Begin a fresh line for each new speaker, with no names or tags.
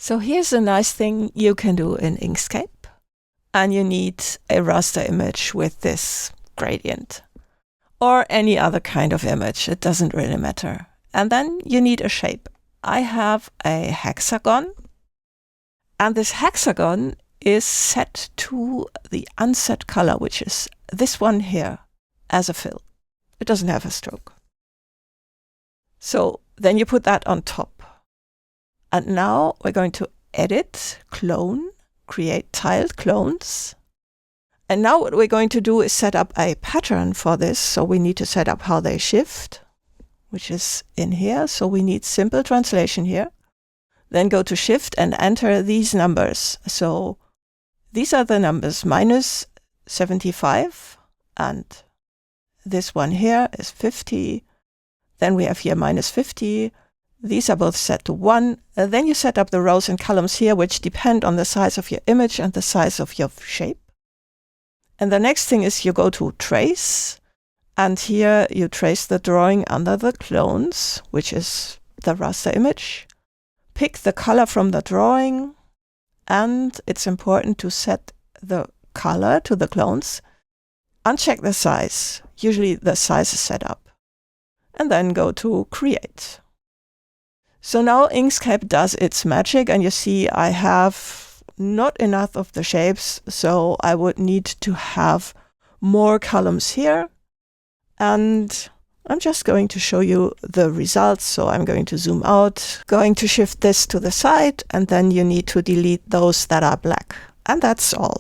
So here's a nice thing you can do in Inkscape. And you need a raster image with this gradient. Or any other kind of image, it doesn't really matter. And then you need a shape. I have a hexagon. And this hexagon is set to the unset color, which is this one here, as a fill. It doesn't have a stroke. So then you put that on top. And now we're going to edit, clone, create tiled clones. And now what we're going to do is set up a pattern for this. So we need to set up how they shift, which is in here. So we need simple translation here. Then go to Shift and enter these numbers. So these are the numbers -75, and this one here is 50. Then we have here -50. These are both set to 1. Then you set up the rows and columns here, which depend on the size of your image and the size of your shape. And the next thing is you go to Trace, and here you trace the drawing under the clones, which is the raster image. Pick the color from the drawing, and it's important to set the color to the clones. Uncheck the size. Usually the size is set up. And then go to Create. So now Inkscape does its magic, and you see I have not enough of the shapes, so I would need to have more columns here. And I'm just going to show you the results. So I'm going to zoom out, going to shift this to the side, and then you need to delete those that are black. And that's all.